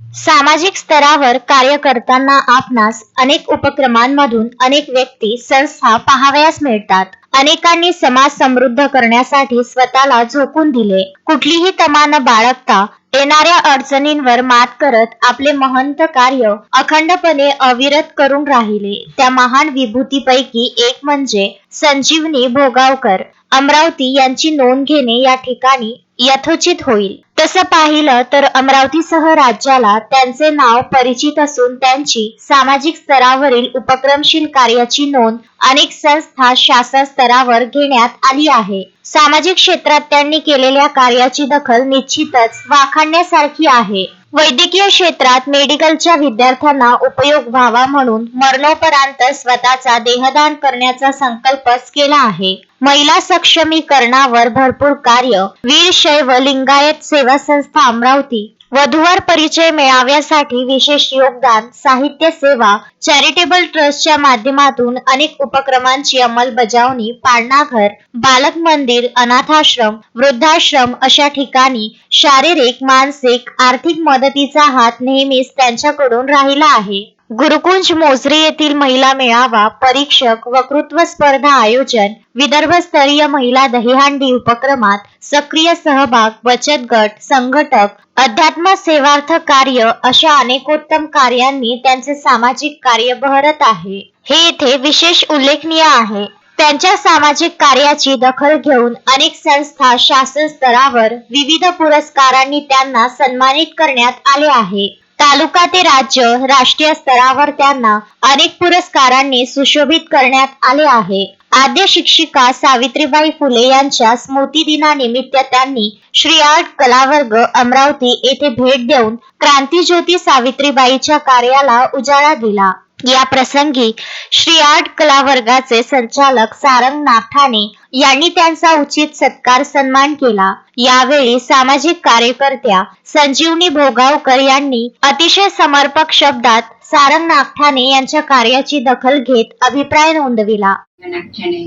सामाजिक स्तरावर कार्य करताना आपणास अनेक उपक्रमांमधून अनेक व्यक्ती संस्था पाहावयास मिळतात. अनेकांनी समाज समृद्ध करण्यासाठी स्वतःला झोकून दिले. कुठलीही तमा न बाळगता येणाऱ्या अडचणींवर मात करत आपले महंत कार्य अखंडपणे अविरत करून राहिले. त्या महान विभूतीपैकी एक म्हणजे संजीवनी भोगावकर अमरावती यांची नोंद घेणे या ठिकाणी यथोचित होईल. तसं पाहिलं तर अमरावतीसह राज्याला त्यांचे नाव परिचित असून त्यांची सामाजिक स्तरावरील उपक्रमशील कार्याची नोंद अनेक संस्था शासन स्तरावर घेण्यात आली आहे. सामाजिक क्षेत्रात त्यांनी केलेल्या कार्याची दखल निश्चितच वाखाणण्यासारखी आहे. वैद्यकीय क्षेत्रात मेडिकलच्या विद्यार्थ्यांना उपयोग व्हावा म्हणून मरणोपरांत स्वतःचा देहदान करण्याचा संकल्पच केला आहे. महिला सक्षमीकरणावर भरपूर कार्य वीरशैव लिंगायत सेवा संस्था अमरावती, वधूवर परिचय मेळाव्यासाठी विशेष योगदान, साहित्य सेवा, चॅरिटेबल ट्रस्टच्या माध्यमातून अनेक उपक्रमांची अंमलबजावणी, पाळणाघर, बालक मंदिर, अनाथाश्रम, वृद्धाश्रम अशा ठिकाणी शारीरिक, मानसिक, आर्थिक मदतीचा हात नेहमीच त्यांच्याकडून राहिला आहे. गुरुकुंज मोझरी येथील महिला मेळावा, परीक्षक, वक्तृत्व स्पर्धा आयोजन, विदर्भस्तरीय महिला दहीहंडी उपक्रमात सक्रिय सहभाग, बचत गट, संघटक, अध्यात्म सेवार्थ कार्य अशा अनेकोत्तम कार्यांनी त्यांचे सामाजिक कार्य बहरत आहे. हे येथे विशेष उल्लेखनीय आहे. त्यांच्या सामाजिक कार्याची दखल घेऊन अनेक संस्था शासन स्तरावर विविध पुरस्कारांनी त्यांना सन्मानित करण्यात आले आहे. तालुका ते राज्य, राष्ट्रीय स्तरावर त्यांना अनेक पुरस्कारांनी सुशोभित करण्यात आले आहे. आद्य शिक्षिका सावित्रीबाई फुले यांच्या स्मृतिदिनानिमित्त त्यांनी श्री आर्ट कलावर्ग अमरावती येथे भेट देऊन क्रांतिज्योती सावित्रीबाईच्या कार्याला उजाळा दिला. या प्रसंगी श्री आर्ट कलावर्गाचे संचालक सारंग नागठाणे यांनी त्यांचा उचित सत्कार सन्मान केला. यावेळी सामाजिक कार्यकर्त्या संजीवनी भोगावकर यांनी अतिशय समर्पक शब्दात सारंग नागठाणे यांच्या कार्याची दखल घेत अभिप्राय नोंदविला. नागठाणे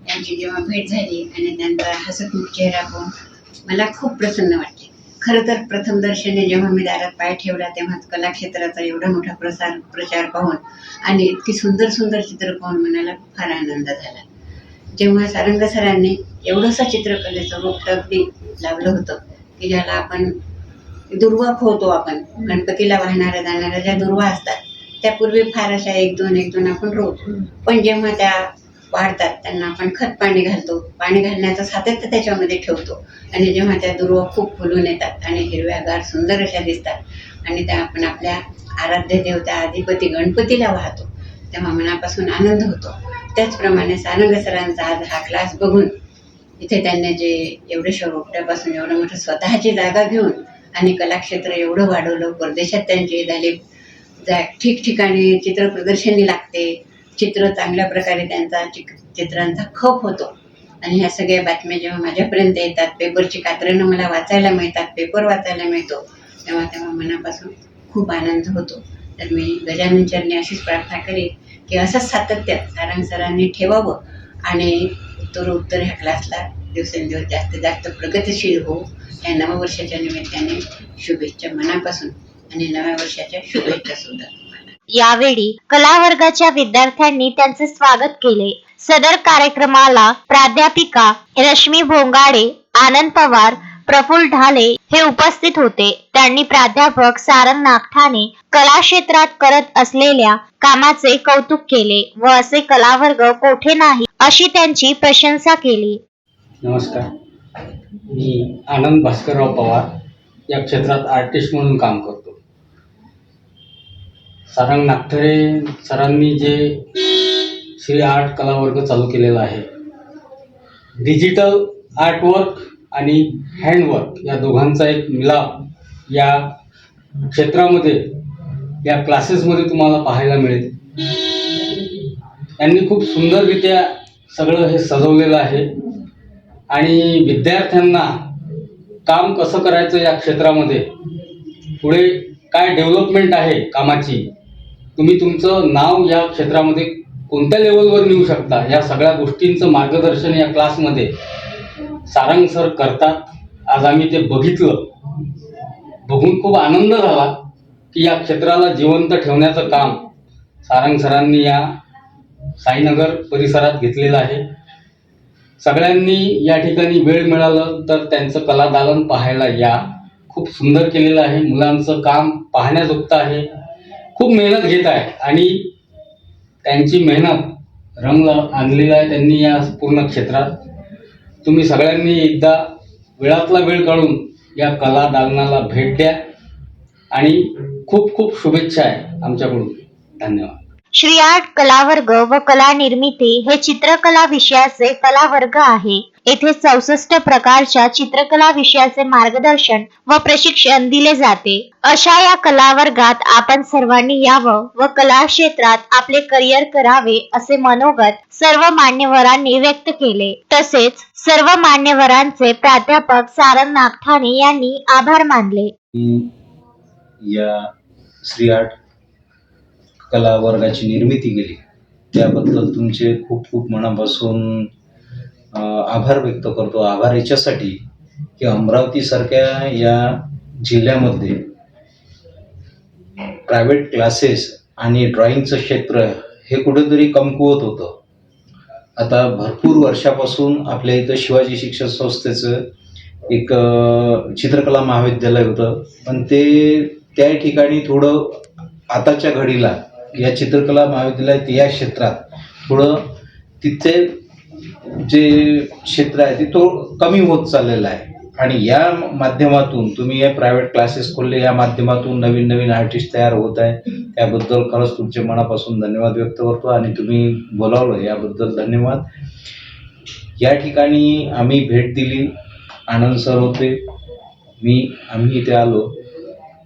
यांची जेव्हा भेट झाली आणि त्यांचा हसतमुख चेहरा पाहून मला खूप प्रसन्न वाटले. खरं तर प्रथम दर्शनी जेव्हा मी दारात पाय ठेवला तेव्हा कलाक्षेत्राचा एवढा मोठा प्रचार पाहून आणि इतकी सुंदर सुंदर चित्र पाहून मनाला फार आनंद झाला. जेव्हा सारंग सरांनी एवढंसं चित्रकलेचं रूप अगदी लावलं होतं की ज्याला आपण दुर्वा खोवतो, आपण गणपतीला वाहणाऱ्या जाणाऱ्या ज्या दुर्वा असतात त्यापूर्वी फार अशा एक दोन आपण रोवतो, पण जेव्हा त्या वाढतात त्यांना आपण खत पाणी घालतो, पाणी घालण्याचं सातत्य त्याच्यामध्ये ठेवतो आणि जेव्हा त्या दुर्वा खूप फुलून येतात आणि हिरव्यागार सुंदर अशा दिसतात आणि त्या आपण आपल्या आराध्य देवता अधिपती गणपतीला वाहतो तेव्हा मनापासून आनंद होतो. त्याचप्रमाणे सारंग सरांचा आज हा क्लास बघून इथे त्यांनी जे एवढ्याशा रोपट्यापासून एवढं मोठं स्वतःची जागा घेऊन आणि कलाक्षेत्र एवढं वाढवलं. परदेशात त्यांची झाले ठिकठिकाणी चित्र प्रदर्शनी लागते, चित्र चांगल्या प्रकारे त्यांचा चित्रांचा खप होतो आणि ह्या सगळ्या बातम्या जेव्हा माझ्यापर्यंत येतात, पेपरची कात्रणं मला वाचायला मिळतात, पेपर वाचायला मिळतो तेव्हा मनापासून खूप आनंद होतो. तर मी गजानन चरणी अशीच प्रार्थना करेन की असंच सातत्य सारंग सरांनी ठेवावं आणि उत्तर ह्या क्लासला दिवसेंदिवस जास्तीत जास्त प्रगतिशील हो. या नववर्षाच्या निमित्ताने शुभेच्छा मनापासून आणि नव्या वर्षाच्या शुभेच्छा सुद्धा. यावेळी कलावर्गाच्या विद्यार्थ्यांनी त्यांचे स्वागत केले. सदर कार्यक्रमाला प्राध्यापिका रश्मी भोंगाडे, आनंद पवार, प्रफुल्ल ढाले हे उपस्थित होते. त्यांनी प्राध्यापक सारंग नागठाणे कला क्षेत्रात करत असलेल्या कामाचे कौतुक केले व असे कलावर्ग कोठे नाही अशी त्यांची प्रशंसा केली. नमस्कार, मी आनंद भास्करराव पवार या क्षेत्रात आर्टिस्ट म्हणून काम करतो. सारंग नागठाणे सरांनी जे श्री आर्ट कलावर्ग चालू केलेला आहे, डिजिटल आर्टवर्क आणि हँडवर्क या दोघांचा एक मिलाप या क्षेत्रामध्ये या क्लासेसमध्ये तुम्हाला पाहायला मिळेल. यांनी खूप सुंदररित्या सगळं हे सजवलेलं आहे आणि विद्यार्थ्यांना काम कसं करायचं या क्षेत्रामध्ये, पुढे काय डेव्हलपमेंट आहे कामाची, तुम्ही तुमचं नाव या क्षेत्रामध्ये कोणत्या लेवलवर नेऊ शकता, या सगळ्या गोष्टींचं मार्गदर्शन या क्लासमध्ये सारंग सर करतात. आज आम्ही ते बघितलं, बघून खूप आनंद झाला की या क्षेत्राला जिवंत ठेवण्याचं काम सारंग सरांनी या साईनगर परिसरात घेतलेलं आहे. सगळ्यांनी या ठिकाणी वेळ मिळालं तर त्यांचं कलादालन पाहायला या. खूप सुंदर केलेलं आहे. मुलांचं काम पाहण्याजोगतं आहे. खूप मेहनत घेत आहे आणि त्यांची मेहनत रंग आणलेला आहे त्यांनी या पूर्ण क्षेत्रात. तुम्ही सगळ्यांनी एकदा वेळातला वेळ काढून या कलादालनाला भेट द्या आणि खूप खूप शुभेच्छा आहे आमच्याकडून. धन्यवाद. श्री आर्ट कला वर्ग व कला निर्मिती हे चित्रकला विषयाचे कला वर्ग आहे. येथे 64 प्रकारच्या चित्रकला विषयाचे मार्गदर्शन व प्रशिक्षण दिले जाते. अशा या कला वर्गात आपण सर्वांनी यावं व कला क्षेत्रात आपले करिअर करावे असे मनोगत सर्व मान्यवरांनी व्यक्त केले. तसेच सर्व मान्यवरांचे प्राध्यापक सारंग नागठाणे यांनी आभार मानले. या श्री आर्ट कला वर्गाची निर्मिती केली त्याबद्दल तुमचे खूप खूप मनापासून आभार व्यक्त करतो. आभार याच्यासाठी की अमरावतीसारख्या या जिल्ह्यामध्ये प्रायव्हेट क्लासेस आणि ड्रॉइंगचं क्षेत्र हे कुठेतरी कमकुवत होतं. आता भरपूर वर्षापासून आपल्या इथं शिवाजी शिक्षण संस्थेचं एक चित्रकला महाविद्यालय होतं, पण ते त्या ठिकाणी थोडं आताच्या घडीला या चित्रकला महाविद्यालयात या क्षेत्रात थोडं तिथे जे क्षेत्र आहे ते तो कमी होत चाललेलं आहे. आणि या माध्यमातून तुम्ही हे प्रायव्हेट क्लासेस खोलले, या माध्यमातून नवीन नवीन आर्टिस्ट तयार होत आहे. त्याबद्दल खरंच तुमचे मनापासून धन्यवाद व्यक्त करतो आणि तुम्ही बोलावलं याबद्दल धन्यवाद. या ठिकाणी आम्ही भेट दिली, आनंद सर होते, आम्ही इथे आलो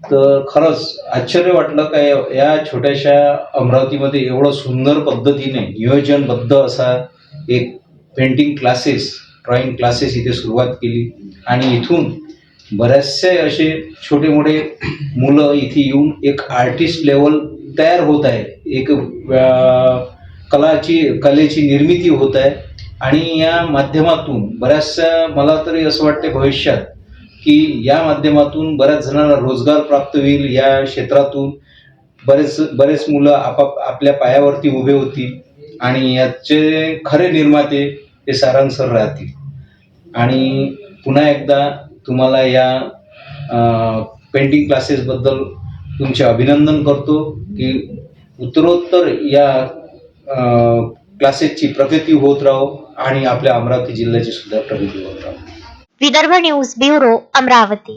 तर खरंच आश्चर्य वाटलं काय या छोट्याशा अमरावतीमध्ये एवढं सुंदर पद्धतीने नियोजनबद्ध असा एक पेंटिंग क्लासेस, ड्रॉइंग क्लासेस इथे सुरुवात केली आणि इथून बरेचसे असे छोटे मोठे मुलं इथे येऊन एक आर्टिस्ट लेवल तयार होत आहे. एक कलेची निर्मिती होत आहे आणि या माध्यमातून बऱ्याचशा मला तरी असं वाटते भविष्यात की या माध्यमातून बऱ्याच जणांना रोजगार प्राप्त होईल. या क्षेत्रातून बरेच मुलं आपल्या पायावरती उभे होतील आणि याचे खरे निर्माते हे सारंग सर राहतील. आणि पुन्हा एकदा तुम्हाला या पेंटिंग क्लासेसबद्दल तुमचे अभिनंदन करतो की उत्तरोत्तर या क्लासेसची प्रगती होत राहो आणि आपल्या अमरावती जिल्ह्याची सुद्धा प्रगती होत राहो. Vidarbha news bureau, Amravati.